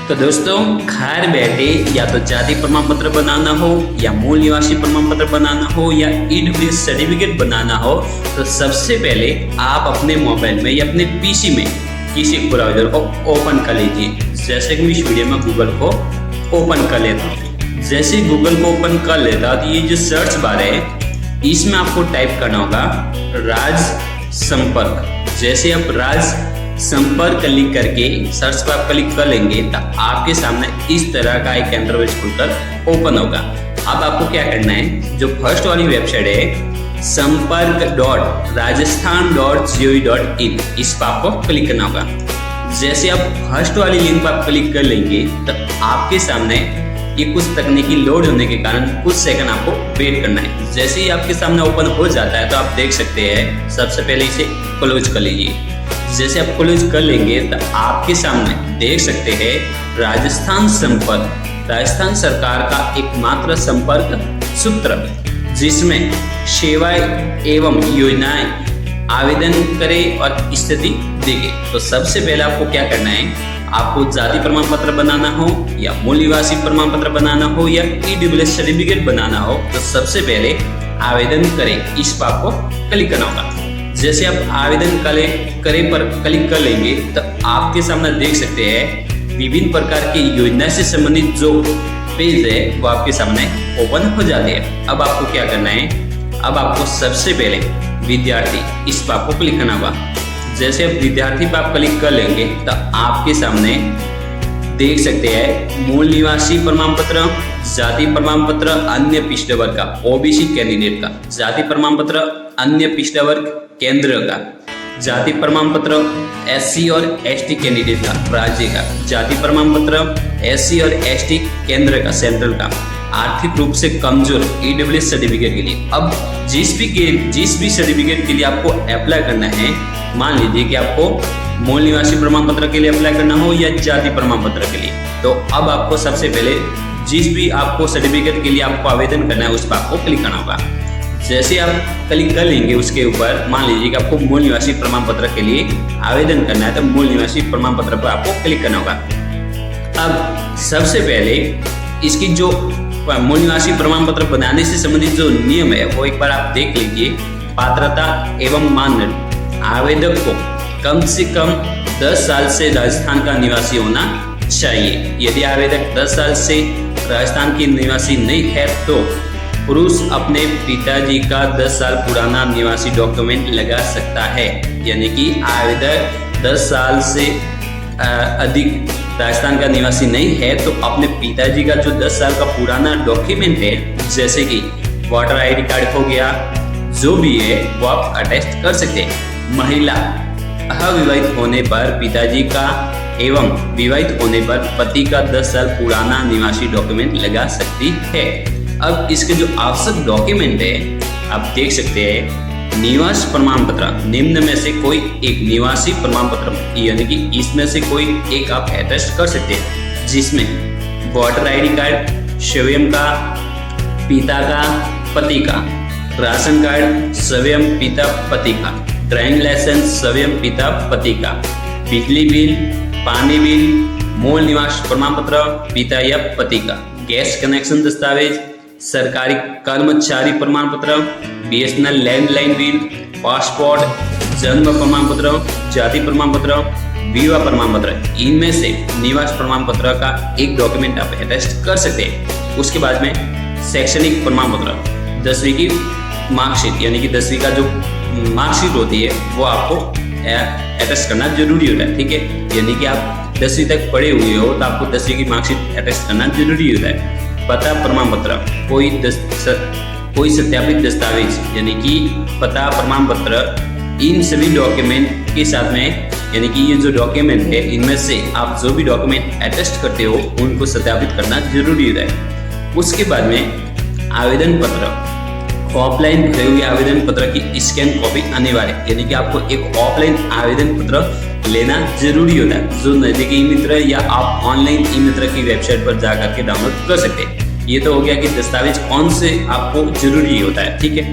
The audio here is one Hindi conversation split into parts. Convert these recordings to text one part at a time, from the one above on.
तो दोस्तों घर बैठे या तो जाति प्रमाण पत्र बनाना हो या मूल निवासी प्रमाण पत्र बनाना हो या ईडब्ल्यूएस सर्टिफिकेट बनाना हो, तो सबसे पहले आप अपने मोबाइल में या अपने पीसी में किसी ब्राउजर को ओपन कर लीजिए। जैसे कि मैं इस वीडियो में गूगल को ओपन कर लेता हूँ। जैसे ही गूगल को ओपन कर लेता तो ये जो सर्च बार है इसमें आपको टाइप करना होगा राज संपर्क। जैसे आप राज संपर्क क्लिक करके सर्च पर आप क्लिक कर लेंगे तो आपके सामने इस तरह का एक इंटरफेस खुलकर ओपन होगा। अब आपको क्या करना है, जो फर्स्ट वाली वेबसाइट है संपर्क.rajasthan.gov.in, इस पर आपको क्लिक करना होगा। जैसे आप फर्स्ट वाली लिंक पर आप क्लिक कर लेंगे तो आपके सामने ये कुछ तकनीकी लोड होने के कारण कुछ सेकंड आपको वेट करना है। जैसे ही आपके सामने ओपन हो जाता है तो आप देख सकते हैं, सबसे पहले इसे क्लोज कर लीजिए। जैसे आप क्लोज कर लेंगे तो आपके सामने देख सकते हैं राजस्थान संपर्क, राजस्थान सरकार का एकमात्र संपर्क सूत्र, जिसमें सेवाएं एवं योजनाएं आवेदन करें और स्थिति देखें। तो सबसे पहले आपको क्या करना है, आपको जाति प्रमाण पत्र बनाना हो या मूल निवासी प्रमाण पत्र बनाना हो या ईडब्ल्यूएस सर्टिफिकेट बनाना हो, तो सबसे पहले आवेदन करें इस पर आपको क्लिक करना होगा। जैसे आप आवेदन करें पर क्लिक कर लेंगे तो आपके सामने देख सकते हैं विभिन्न प्रकार की योजना से संबंधित जो पेज है वो आपके सामने ओपन हो जाते हैं। अब आपको क्या करना है, अब आपको सबसे पहले विद्यार्थी इस पर आपको क्लिक करना होगा। जैसे आप विद्यार्थी पर आप क्लिक कर लेंगे तो आपके सामने देख सकते हैं मूल निवासी प्रमाण पत्र, जाति प्रमाण पत्र अन्य पिछड़े वर्ग का, ओबीसी कैंडिडेट का, जाति प्रमाण पत्र अन्य पिछड़ा वर्ग केंद्र का, जाति प्रमाण पत्र एससी और एसटी कैंडिडेट का राज्य का, जाति प्रमाण पत्र एससी और एसटी केंद्र का सेंट्रल का, आर्थिक रूप से कमजोर ईडब्ल्यूएस सर्टिफिकेट के लिए। अब जिस भी सर्टिफिकेट के लिए आपको अप्लाई करना है, मान लीजिए कि आपको मूल निवासी प्रमाण पत्र के लिए अप्लाई करना हो या जाति प्रमाण पत्र के लिए, तो अब आपको सबसे पहले जिस भी आपको सर्टिफिकेट के लिए आपको आवेदन करना है उस पर आपको क्लिक करना होगा। जैसे आप क्लिक कर लेंगे उसके ऊपर, मान लीजिए कि आपको मूल निवासी प्रमाण पत्र के लिए आवेदन करना है तो मूल निवासी प्रमाण पत्र पर आपको क्लिक करना होगा। अब सबसे पहले इसकी जो मूल निवासी प्रमाण पत्र बनाने से संबंधित जो नियम है वो एक बार आप देख लीजिए। पात्रता एवं मानदंड, आवेदक को कम से कम 10 साल से राजस्थान का निवासी होना चाहिए। यदि आवेदक 10 साल से राजस्थान के निवासी नहीं है तो पुरुष अपने पिताजी का 10 साल पुराना निवासी डॉक्यूमेंट लगा सकता है। यानी कि आवेदक 10 साल से अधिक राजस्थान का निवासी नहीं है तो अपने पिताजी का जो 10 साल का पुराना डॉक्यूमेंट है, जैसे कि वोटर आईडी कार्ड हो गया, जो भी है वो आप अटेस्ट कर सकते हैं। महिला अविवाहित होने पर पिताजी का एवं विवाहित होने पर पति का 10 साल पुराना निवासी डॉक्यूमेंट लगा सकती है। अब इसके जो आवश्यक डॉक्यूमेंट है आप देख सकते हैं, निवास प्रमाण पत्र, निम्न में से कोई एक निवासी प्रमाण पत्र, यानी कि इसमें से कोई एक आप अटेस्ट कर सकते हैं, जिसमें वोटर आईडी कार्ड स्वयं का, पिता का, पति का, राशन कार्ड स्वयं पिता पति का, ड्राइविंग लाइसेंस स्वयं पिता पति का, बिजली बिल, पानी बिल, मूल निवास प्रमाण पत्र पिता या पति का, गैस कनेक्शन दस्तावेज, सरकारी कर्मचारी प्रमाण पत्र, बीएसएनएल लैंडलाइन बिल, पासपोर्ट, जन्म प्रमाण पत्र, जाति प्रमाण पत्र, विवाह प्रमाण पत्र, इनमें से निवास प्रमाण पत्र का एक डॉक्यूमेंट आप अटेस्ट कर सकते हैं। उसके बाद में शैक्षणिक प्रमाण पत्र, 10वीं की मार्कशीट, यानी कि 10वीं का जो मार्कशीट होती है वो आपको अटेस्ट करना जरूरी होता है। ठीक है, यानी कि आप 10वीं तक पढ़े हुए हो तो आपको 10वीं की मार्कशीट अटेस्ट करना जरूरी होता है। पता प्रमाण पत्र, कोई सत्यापित दस्तावेज, यानी कि पता प्रमाण पत्र, इन सभी डॉक्यूमेंट के साथ में, यानी कि ये जो डॉक्यूमेंट है इनमें से आप जो भी डॉक्यूमेंट अटेस्ट करते हो उनको सत्यापित करना जरूरी होता है। उसके बाद में आवेदन पत्र, ऑफलाइन भरे हुए आवेदन पत्र की स्कैन कॉपी अनिवार्य, यानी कि आपको एक ऑफलाइन आवेदन पत्र लेना जरूरी होता है, जो नजदीकी ई मित्र या आप ऑनलाइन ई मित्र की वेबसाइट पर जाकर के डाउनलोड कर सकते हैं। ये तो हो गया कि दस्तावेज कौन से आपको जरूरी होता है। ठीक है,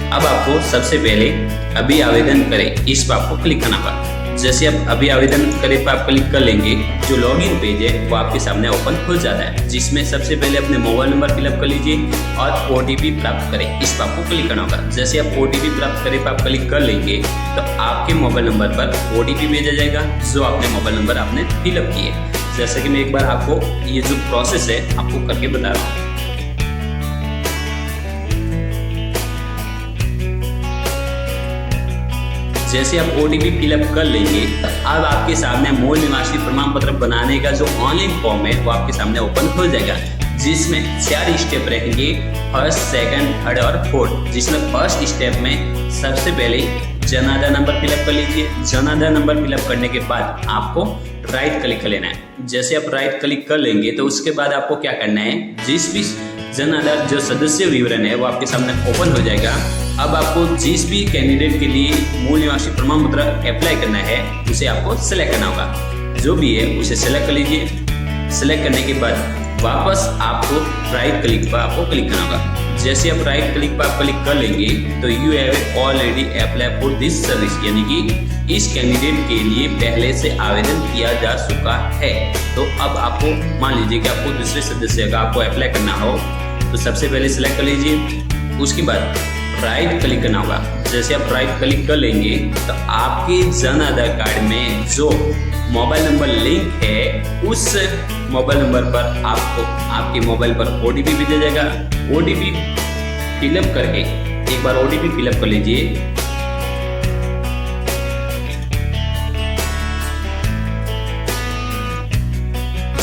अब आपको सबसे पहले अभी आवेदन करें इस पर आपको क्लिक करना होगा। जैसे आप अभी आवेदन करे पर आप क्लिक कर लेंगे, जो लॉगिन पेज है वो आपके सामने ओपन हो जाता है, जिसमें सबसे पहले अपने मोबाइल नंबर फिलअप कर लीजिए और OTP प्राप्त करें, इस पर आपको क्लिक करना होगा। जैसे आप OTP प्राप्त करे पर आप क्लिक कर लेंगे तो आपके मोबाइल नंबर पर OTP भेजा जाएगा, जो आपने मोबाइल नंबर आपने फिलअप किए। जैसे कि मैं एक बार आपको ये जो प्रोसेस है आपको करके बता रहा हूँ। जैसे आप OTP फिलअप कर लेंगे अब आपके सामने मूल निवासी प्रमाण पत्र बनाने का जो ऑनलाइन फॉर्म है वो आपके सामने ओपन हो जाएगा, जिसमें 4 स्टेप रहेंगे, फर्स्ट, सेकंड, थर्ड और फोर्थ। जिसमें फर्स्ट स्टेप में सबसे पहले जन आधार नंबर फिलअप कर लीजिए। जन आधार नंबर फिलअप करने के बाद आपको राइट क्लिक कर लेना है। जैसे आप राइट क्लिक कर लेंगे तो उसके बाद आपको क्या करना है, जिस भी जन आधार जो सदस्य विवरण है वो आपके सामने ओपन हो जाएगा। अब आपको जिस भी कैंडिडेट के लिए मूल निवासी प्रमाण पत्र अप्लाई करना है उसे आपको सेलेक्ट करना होगा। जो भी है उसे सेलेक्ट कर लीजिए। सेलेक्ट करने के बाद वापस आपको राइट क्लिक पर आपको क्लिक करना होगा। जैसे आप राइट क्लिक पर आप क्लिक कर लेंगे तो you have already apply for this service, यानी कि इस कैंडिडेट के लिए पहले से आवेदन किया जा चुका है। तो अब आपको मान लीजिए कि आपको दूसरे सदस्य का आपको अप्लाई करना हो तो सबसे पहले सिलेक्ट कर लीजिए। उसके बाद राइट क्लिक करना होगा। जैसे आप राइट क्लिक कर लेंगे तो आपके जन आधार कार्ड में जो मोबाइल नंबर लिंक है उस मोबाइल नंबर पर आपको आपके मोबाइल पर OTP भेजा जाएगा। OTP फिलअप करके एक बार OTP फिलअप कर लीजिए।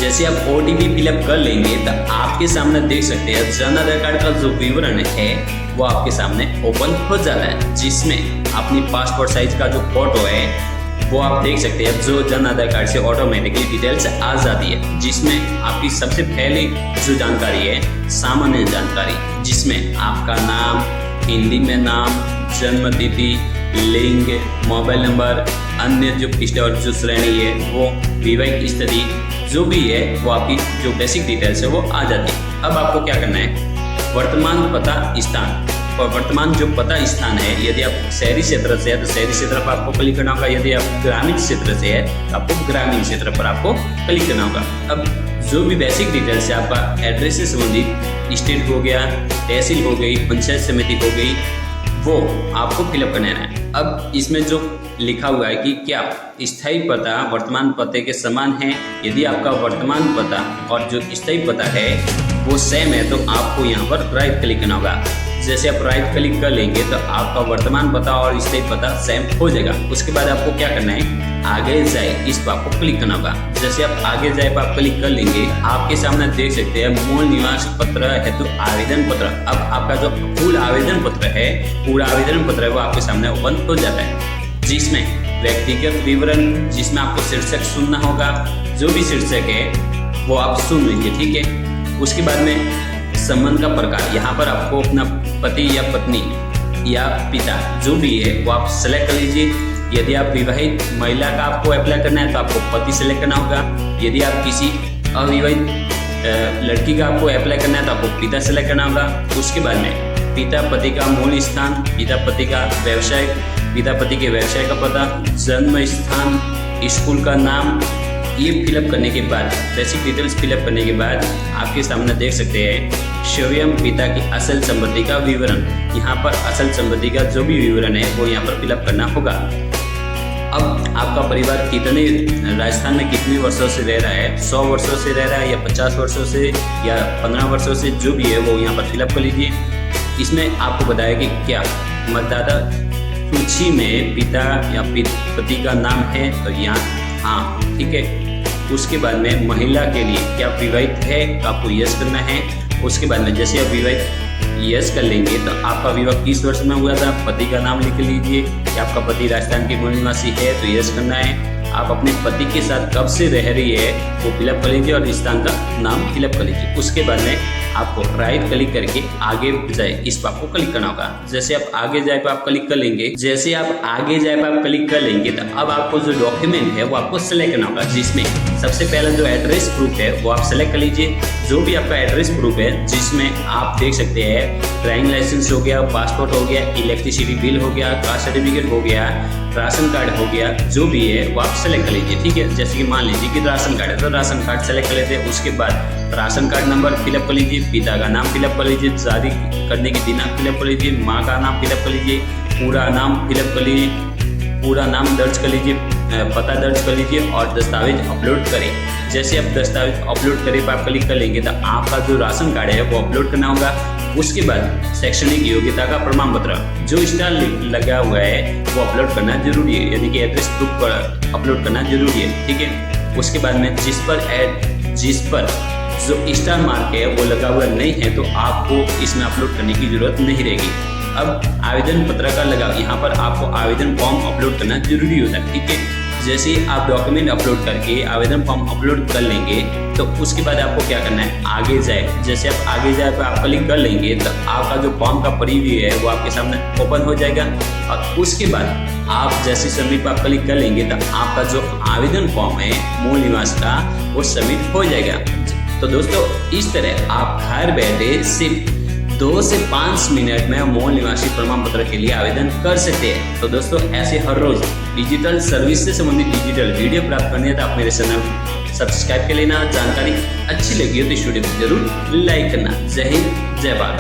जैसे आप OTP फिलअप कर लेंगे तो आपके सामने देख सकते हैं जन आधार कार्ड का जो विवरण है वो आपके सामने ओपन हो जाता है, जिसमें अपनी पासपोर्ट साइज का जो फोटो है वो आप देख सकते हैं। जो जन आधार कार्ड से ऑटोमेटिकली डिटेल्स आ जाती है, जिसमें आपकी सबसे पहले जो जानकारी है सामान्य जानकारी, जिसमें आपका नाम, हिंदी में नाम, जन्म तिथि, लिंग, मोबाइल नंबर, अन्य जो पिछले और जो श्रेणी है वो, विवाहित स्थिति, जो भी है वो आपकी जो बेसिक डिटेल्स है वो आ जाती है। अब आपको क्या करना है, वर्तमान पता स्थान, और वर्तमान जो पता स्थान है, यदि आप शहरी क्षेत्र से है तो शहरी क्षेत्र पर आपको क्लिक करना होगा। यदि आप ग्रामीण क्षेत्र से है तो आपको ग्रामीण क्षेत्र पर आपको क्लिक करना होगा। अब जो भी बेसिक डिटेल्स है आपका एड्रेस से संबंधित, स्टेट हो गया, तहसील हो गई, पंचायत समिति हो गई, वो आपको फिलअप करना है। अब इसमें जो लिखा हुआ है कि क्या स्थायी पता वर्तमान पते के समान है, यदि आपका वर्तमान पता और जो स्थायी पता है वो सेम है तो आपको यहाँ पर राइट क्लिक करना होगा। जैसे आप राइट क्लिक कर लेंगे तो आपका वर्तमान पता और स्थायी पता सेम हो जाएगा। उसके बाद आपको क्या करना है, आगे जाए इस पर आपको क्लिक करना होगा। जैसे आप आगे जाए पर आप क्लिक कर लेंगे, आपके सामने देख सकते हैं मूल निवास पत्र हेतु आवेदन पत्र। अब आपका जो मूल आवेदन पत्र है, पूरा आवेदन पत्र है वो आपके सामने ओपन हो जाता है, जिसमें व्यक्तिगत विवरण, जिसमें आपको शीर्षक सुनना होगा, जो भी शीर्षक है वो आप सुन लीजिए, ठीक है। उसके बाद में संबंध का प्रकार, यहाँ पर आपको अपना पति या पत्नी या पिता जो भी है वो आप सेलेक्ट कर लीजिए। यदि आप विवाहित महिला का आपको अप्लाई करना है तो आपको पति सेलेक्ट करना होगा। यदि आप किसी अविवाहित लड़की का आपको अप्लाई करना है तो आपको पिता सेलेक्ट करना होगा। उसके बाद में पिता पति का मूल स्थान, पिता पति का व्यवसाय, पिता पति के व्यवसाय का पता, जन्म स्थान, स्कूल का नाम, ये फिलअप करने के बाद, बेसिक डिटेल्स फिलअप करने के बाद आपके सामने देख सकते हैं स्वयं पिता की असल संपत्ति का विवरण। यहाँ पर असल संपत्ति का जो भी विवरण है वो यहाँ पर फिलअप करना होगा। अब आपका परिवार कितने राजस्थान में कितने वर्षों से रह रहा है, 100 वर्षों से रह रहा है या 50 वर्षों से या 15 वर्षों से, जो भी है वो यहाँ पर फिलअप कर लीजिए। इसमें आपको बताया कि क्या मतदाता सूची में पिता या पति का नाम है तो यहाँ हाँ, ठीक है। उसके बाद में महिला के लिए क्या विवाहित है तो आपको यस करना है। उसके बाद में जैसे आप विवाहित यस कर लेंगे तो आपका विवाह किस वर्ष में हुआ था, पति का नाम लिख लीजिए कि आपका पति राजस्थान के मूल निवासी है तो यस करना है। आप अपने पति के साथ कब से रह रही है वो फिलअप कर लीजिए और स्थान का नाम फिलअप कर लीजिए। उसके बाद में आपको राइट क्लिक करके आगे जाए इस पर आपको क्लिक करना होगा। जैसे आप आगे जाए पर आप क्लिक कर लेंगे, जैसे आप आगे जाए पर आप क्लिक कर लेंगे तो अब आपको जो डॉक्यूमेंट है वो आपको सेलेक्ट करना होगा, जिसमें सबसे पहला जो एड्रेस प्रूफ है वो आप सेलेक्ट कर लीजिए। जो भी आपका एड्रेस प्रूफ है जिसमें आप देख सकते हैं ड्राइविंग लाइसेंस हो गया, पासपोर्ट हो गया, इलेक्ट्रिसिटी बिल हो गया, कास्ट सर्टिफिकेट हो गया, राशन कार्ड हो गया, जो भी है वो आप सेलेक्ट कर लीजिए। ठीक है, जैसे कि मान लीजिए कि राशन कार्ड है तो राशन कार्ड सेलेक्ट कर लेते हैं। उसके बाद राशन कार्ड नंबर फिलअप कर लीजिए, पिता का नाम फिलअप कर लीजिए, शादी करने के दिन आप फिलअप कर लीजिए, माँ का नाम फिलअप कर लीजिए, पूरा नाम फिलअप कर लीजिए, पूरा नाम दर्ज कर लीजिए, पता दर्ज कर लीजिए और दस्तावेज अपलोड करें। जैसे आप दस्तावेज अपलोड करें पर आप क्लिक कर लेंगे तो आपका जो राशन कार्ड है वो अपलोड करना होगा। उसके बाद शैक्षणिक योग्यता का प्रमाण पत्र जो स्टार लगा हुआ है वो अपलोड करना जरूरी है, यानी कि एड्रेस प्रूफ पर अपलोड करना जरूरी है। ठीक है, उसके बाद में जिस पर जो स्टार मार्क है वो लगा हुआ नहीं है तो आपको इसमें अपलोड करने की जरूरत नहीं रहेगी। अब आवेदन पत्र का लगाव, यहाँ पर आपको आवेदन फॉर्म अपलोड करना जरूरी होता है। ठीक है, जैसे ही आप डॉक्यूमेंट अपलोड करके आवेदन फॉर्म अपलोड कर लेंगे तो उसके बाद आपको क्या करना है, आगे जाए। जैसे आप आगे जाए पर आप क्लिक कर लेंगे तो आपका जो फॉर्म का प्रीव्यू है वो आपके सामने ओपन हो जाएगा और उसके बाद आप जैसे सबमिट पर क्लिक कर लेंगे तो आपका जो आवेदन फॉर्म है मूल निवास का वो सबमिट हो जाएगा। तो दोस्तों इस तरह आप घर बैठे सिर्फ 2 से 5 मिनट में मूल निवासी प्रमाण पत्र के लिए आवेदन कर सकते हैं। तो दोस्तों ऐसे हर रोज डिजिटल सर्विस से संबंधित डिजिटल वीडियो प्राप्त करनी है तो आप मेरे चैनल सब्सक्राइब कर लेना। जानकारी अच्छी लगी हो तो इस वीडियो को जरूर लाइक करना। जय हिंद, जय भारत।